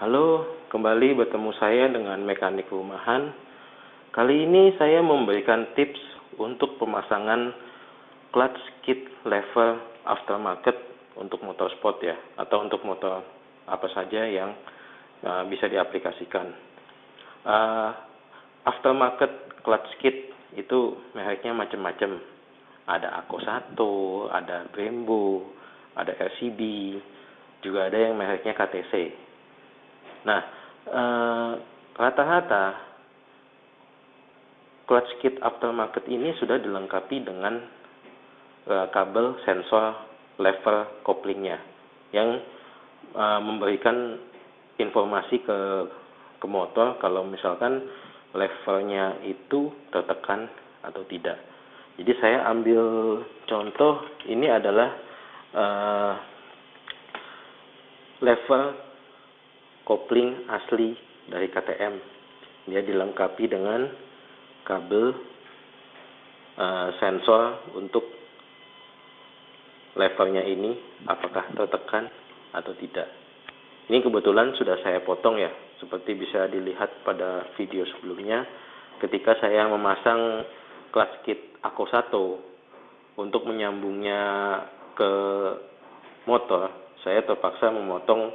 Halo, kembali bertemu saya dengan mekanik rumahan. Kali ini saya memberikan tips untuk pemasangan clutch kit lever aftermarket untuk motor sport ya, atau untuk motor apa saja yang bisa diaplikasikan. Aftermarket clutch kit itu mereknya macam-macam. Ada Ako 1, ada Brembo, ada RCB, juga ada yang mereknya KTC. Nah, rata-rata clutch kit aftermarket ini sudah dilengkapi dengan kabel sensor lever couplingnya yang memberikan informasi ke motor kalau misalkan levernya itu tertekan atau tidak. Jadi saya ambil contoh, ini adalah lever kopling asli dari KTM. Dia dilengkapi dengan kabel sensor untuk levernya ini apakah tertekan atau tidak. Ini kebetulan sudah saya potong ya, seperti bisa dilihat pada video sebelumnya ketika saya memasang clutch kit Ako 1 untuk menyambungnya ke motor. Saya terpaksa memotong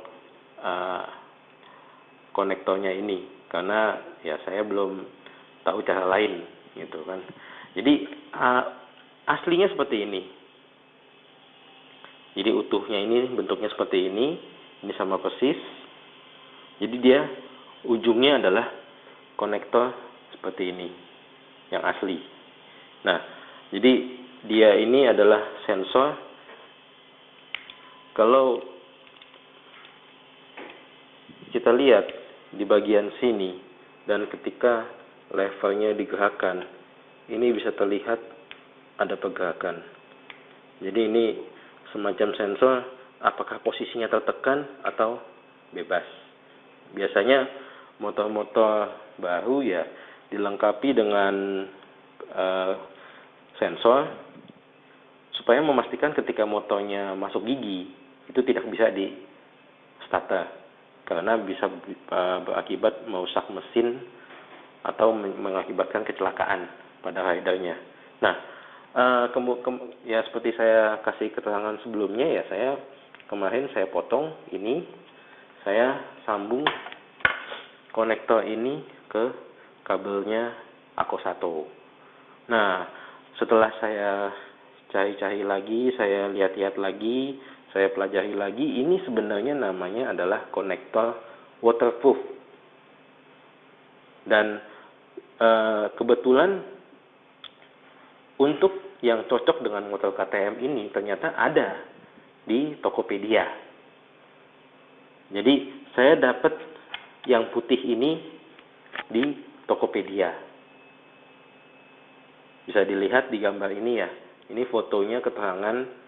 konektornya ini karena ya saya belum tahu cara lain gitu kan. Jadi aslinya seperti ini. Jadi utuhnya ini bentuknya seperti ini sama persis. Jadi dia ujungnya adalah konektor seperti ini yang asli. Nah, jadi dia ini adalah sensor. Kalau kita lihat di bagian sini dan ketika levernya digerakkan, ini bisa terlihat ada pergerakan. Jadi ini semacam sensor apakah posisinya tertekan atau bebas. Biasanya motor-motor baru ya dilengkapi dengan sensor supaya memastikan ketika motornya masuk gigi itu tidak bisa di starter karena bisa berakibat merusak mesin atau mengakibatkan kecelakaan pada ridernya. Nah, ya seperti saya kasih keterangan sebelumnya ya, kemarin saya potong ini, saya sambung konektor ini ke kabelnya Ako 1. Nah, setelah saya cari-cari lagi, saya lihat-lihat lagi, saya pelajari lagi, ini sebenarnya namanya adalah konektor waterproof. Dan kebetulan untuk yang cocok dengan motor KTM ini ternyata ada di Tokopedia. Jadi saya dapat yang putih ini di Tokopedia. Bisa dilihat di gambar ini ya. Ini fotonya, keterangan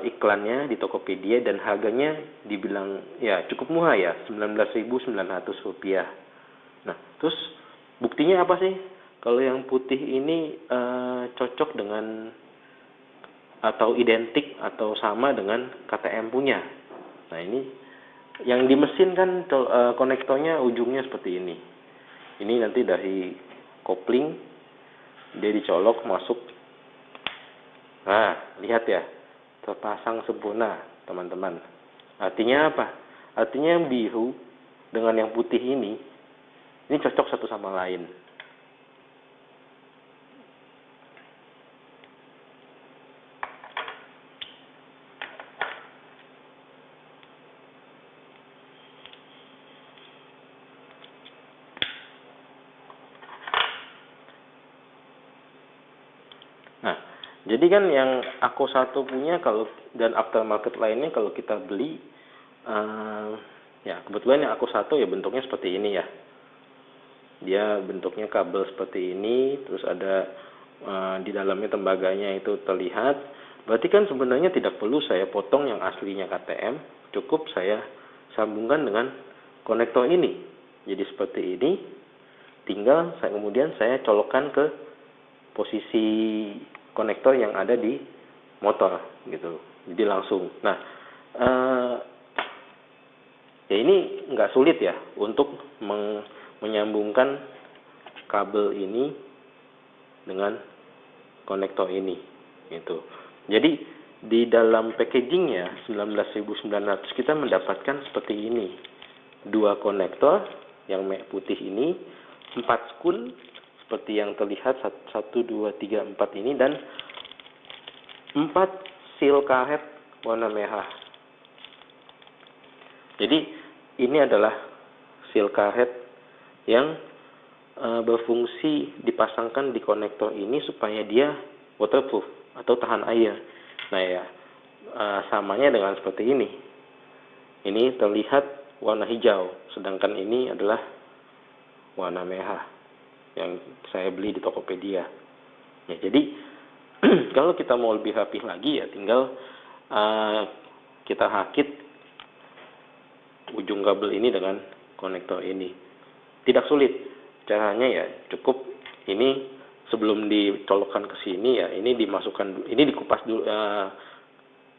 iklannya di Tokopedia, dan harganya dibilang ya cukup murah ya, Rp19.900. Nah, terus buktinya apa sih kalau yang putih ini cocok dengan atau identik atau sama dengan KTM punya? Nah, ini yang di mesin kan konektornya ujungnya seperti ini. Ini nanti dari kopling dia dicolok masuk. Nah, lihat ya, terpasang sempurna teman-teman. Artinya apa? Artinya yang biru dengan yang putih ini cocok satu sama lain. Nah, jadi kan yang Ako 1 punya dan aftermarket lainnya kalau kita beli, ya kebetulan yang Ako 1 ya bentuknya seperti ini ya. Dia bentuknya kabel seperti ini, terus ada di dalamnya tembaganya itu terlihat. Berarti kan sebenarnya tidak perlu saya potong yang aslinya KTM, cukup saya sambungkan dengan konektor ini. Jadi seperti ini, tinggal kemudian saya colokkan ke posisi konektor yang ada di motor gitu. Jadi langsung. Nah, Ya ini nggak sulit ya untuk menyambungkan kabel ini dengan konektor ini gitu. Jadi di dalam packagingnya 19.900 kita mendapatkan seperti ini, dua konektor yang merah putih ini, 4 skun seperti yang terlihat 1, 2, 3, 4 ini, dan 4 seal karet warna merah. Jadi ini adalah seal karet yang berfungsi dipasangkan di konektor ini supaya dia waterproof atau tahan air. Nah ya, samanya dengan seperti ini. Ini terlihat warna hijau, sedangkan ini adalah warna merah yang saya beli di Tokopedia. Ya, jadi kalau kita mau lebih rapih lagi ya tinggal kita rakit ujung kabel ini dengan konektor ini. Tidak sulit. Caranya ya cukup ini sebelum dicolokkan ke sini ya, ini dimasukkan, ini dikupas dulu,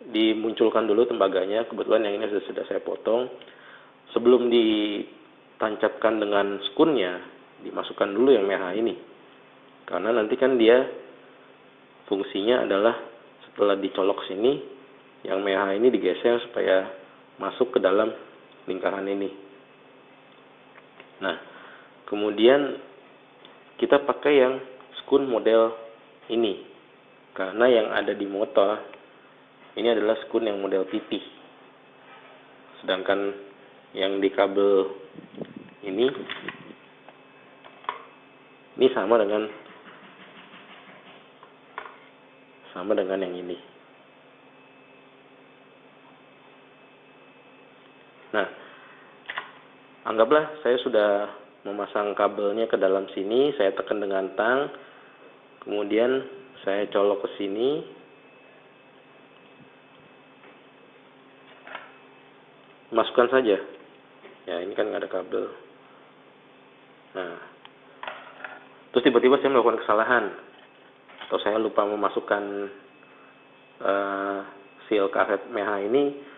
dimunculkan dulu tembaganya. Kebetulan yang ini sudah saya potong. Sebelum ditancapkan dengan skunnya, dimasukkan dulu yang merah ini. Karena nanti kan dia fungsinya adalah setelah dicolok sini, yang merah ini digeser supaya masuk ke dalam lingkaran ini. Nah, kemudian kita pakai yang skun model ini. Karena yang ada di motor ini adalah skun yang model pipih. Sedangkan yang di kabel ini sama dengan yang ini. Nah, anggaplah saya sudah memasang kabelnya ke dalam sini, saya tekan dengan tang, kemudian saya colok ke sini. Masukkan saja. Ya, ini kan nggak ada kabel. Nah, terus tiba-tiba saya melakukan kesalahan, atau saya lupa memasukkan seal karet merah ini.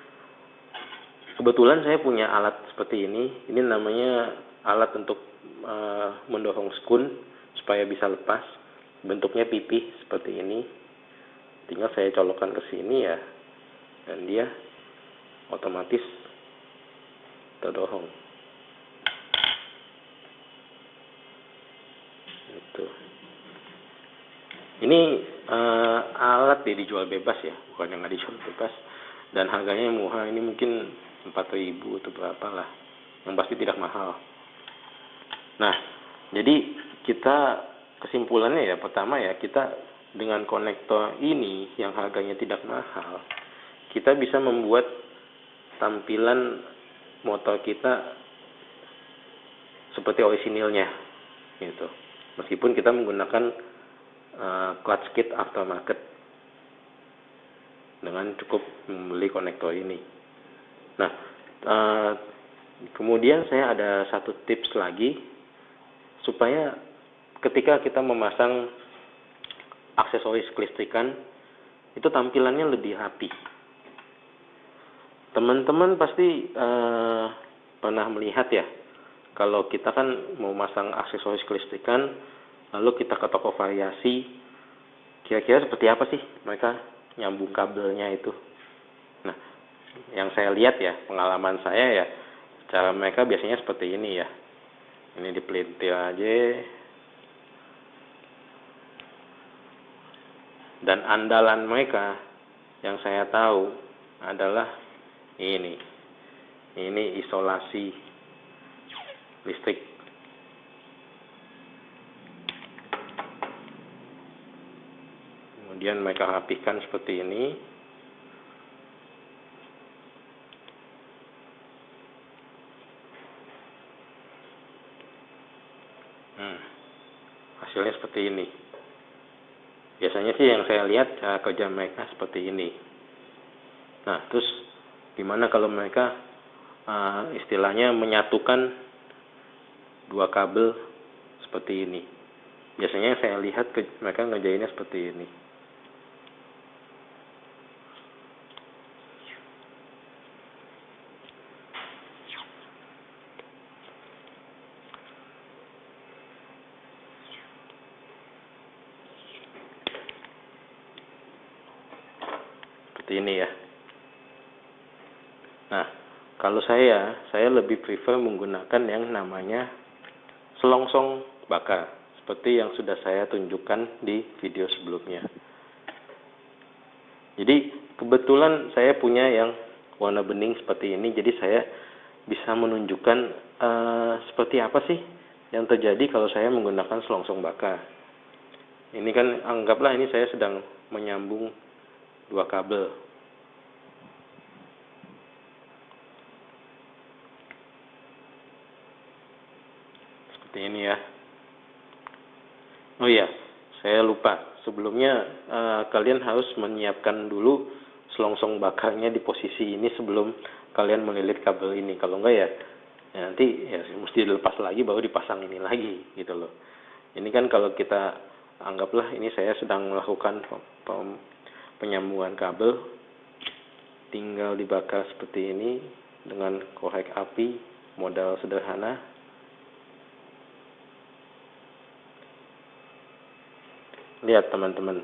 Kebetulan saya punya alat seperti ini. Ini namanya alat untuk mendorong skun supaya bisa lepas. Bentuknya pipih seperti ini. Tinggal saya colokkan ke sini ya, dan dia otomatis terdorong. Itu. Ini alat dijual bebas ya, bukan yang nggak dijual bebas. Dan harganya yang murah, ini mungkin 4.000 atau berapa lah. Yang pasti tidak mahal. Nah, jadi kita kesimpulannya ya, pertama ya, kita dengan konektor ini yang harganya tidak mahal, kita bisa membuat tampilan motor kita seperti orisinilnya gitu. Meskipun kita menggunakan clutch kit aftermarket dengan cukup membeli konektor ini. Nah, kemudian saya ada satu tips lagi supaya ketika kita memasang aksesoris kelistrikan itu tampilannya lebih rapi. Teman-teman pasti pernah melihat ya, kalau kita kan mau masang aksesoris kelistrikan, lalu kita ke toko variasi, kira-kira seperti apa sih mereka nyambung kabelnya itu. Nah, yang saya lihat ya, pengalaman saya ya, cara mereka biasanya seperti ini ya. Ini dipelintir aja. Dan andalan mereka yang saya tahu adalah ini isolasi listrik. Kemudian mereka rapihkan seperti ini. Hasilnya seperti ini. Biasanya sih yang saya lihat cara kerja mereka seperti ini. Nah, terus gimana kalau mereka istilahnya menyatukan dua kabel seperti ini? Biasanya saya lihat mereka ngerjainnya seperti ini. seperti ini ya. Nah, kalau saya lebih prefer menggunakan yang namanya selongsong baka, seperti yang sudah saya tunjukkan di video sebelumnya. Jadi kebetulan saya punya yang warna bening seperti ini, jadi saya bisa menunjukkan seperti apa sih yang terjadi kalau saya menggunakan selongsong baka. Ini kan anggaplah ini saya sedang menyambung dua kabel. Seperti ini ya. Oh iya, saya lupa. Sebelumnya kalian harus menyiapkan dulu selongsong bakarnya di posisi ini sebelum kalian melilit kabel ini. Kalau enggak ya nanti ya mesti dilepas lagi baru dipasang ini lagi gitu loh. Ini kan kalau kita anggaplah ini saya sedang melakukan penyambungan kabel, tinggal dibakar seperti ini dengan korek api modal sederhana. Lihat teman-teman,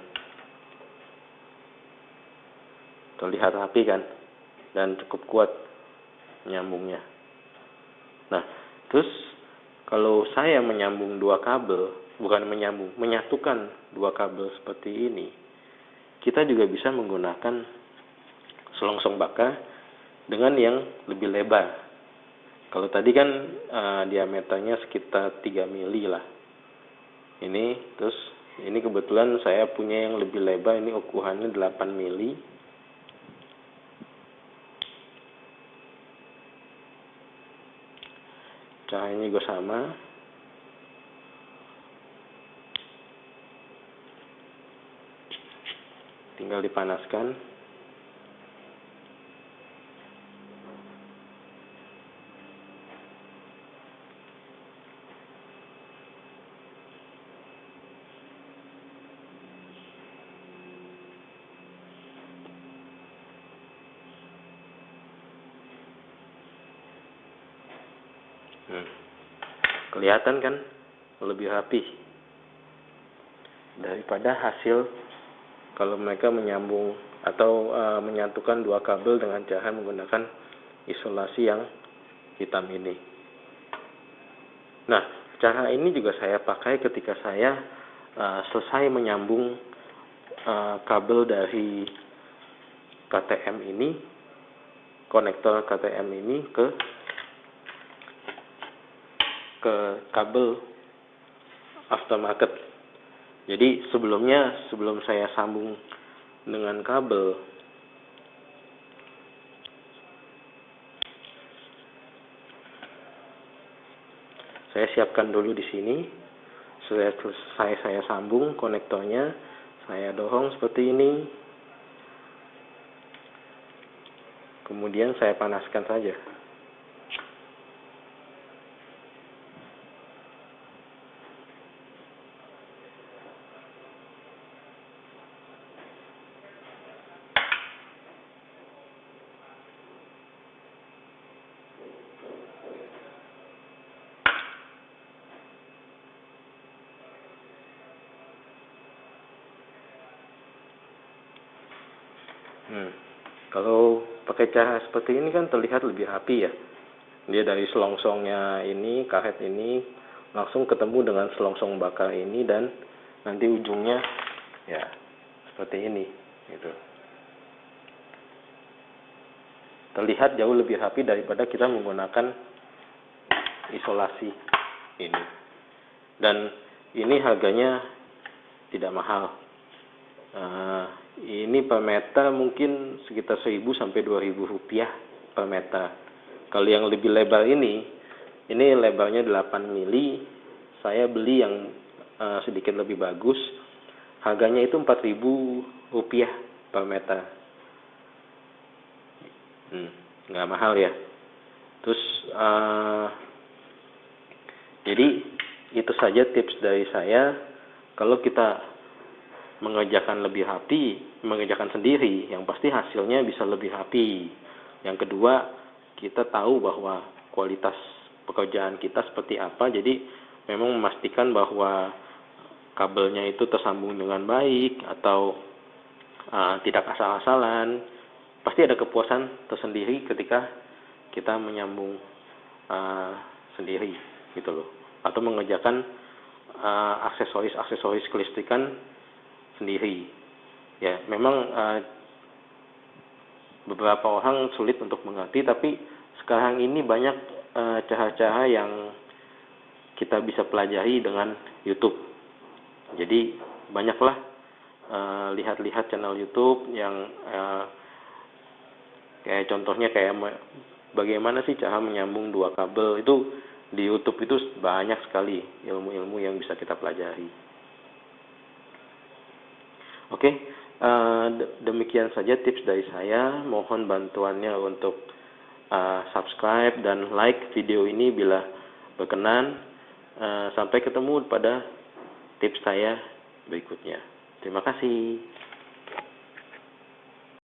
terlihat api kan, dan cukup kuat nyambungnya. Nah, terus kalau saya menyambung dua kabel, bukan menyambung, menyatukan dua kabel seperti ini, kita juga bisa menggunakan selongsong baka dengan yang lebih lebar. Kalau tadi kan diameternya sekitar 3 mili lah. Ini terus ini kebetulan saya punya yang lebih lebar, ini ukurannya 8 mili. Caranya juga sama. Tinggal dipanaskan. Kelihatan kan lebih rapi daripada hasil kalau mereka menyambung atau menyatukan dua kabel dengan cara menggunakan isolasi yang hitam ini. Nah, cara ini juga saya pakai ketika saya selesai menyambung kabel dari KTM ini, konektor KTM ini ke kabel aftermarket. Jadi sebelum saya sambung dengan kabel, saya siapkan dulu di sini. Saya sambung konektornya, saya dorong seperti ini. Kemudian saya panaskan saja. Kalau pakai cara seperti ini kan terlihat lebih rapi ya. Dia dari selongsongnya ini, karet ini langsung ketemu dengan selongsong bakar ini dan nanti ujungnya ya seperti ini gitu. Terlihat jauh lebih rapi daripada kita menggunakan isolasi ini. Dan ini harganya tidak mahal. Ini per meter mungkin sekitar 1.000 sampai 2.000 rupiah per meter. Kalau yang lebih lebar ini lebarnya 8 mili. Saya beli yang sedikit lebih bagus. Harganya itu 4.000 rupiah per meter. Nggak mahal ya. Terus jadi itu saja tips dari saya. Kalau kita mengerjakan lebih rapi, mengerjakan sendiri, yang pasti hasilnya bisa lebih rapi. Yang kedua, kita tahu bahwa kualitas pekerjaan kita seperti apa, jadi memang memastikan bahwa kabelnya itu tersambung dengan baik atau tidak asal-asalan. Pasti ada kepuasan tersendiri ketika kita menyambung sendiri gitu loh, atau mengerjakan aksesoris kelistrikan sendiri. Ya, memang beberapa orang sulit untuk mengerti, tapi sekarang ini banyak cara-cara yang kita bisa pelajari dengan YouTube. Jadi banyaklah lihat-lihat channel YouTube yang kayak contohnya kayak bagaimana sih cara menyambung dua kabel. Itu di YouTube itu banyak sekali ilmu-ilmu yang bisa kita pelajari. Oke, demikian saja tips dari saya. Mohon bantuannya untuk subscribe dan like video ini bila berkenan. Sampai ketemu pada tips saya berikutnya. Terima kasih.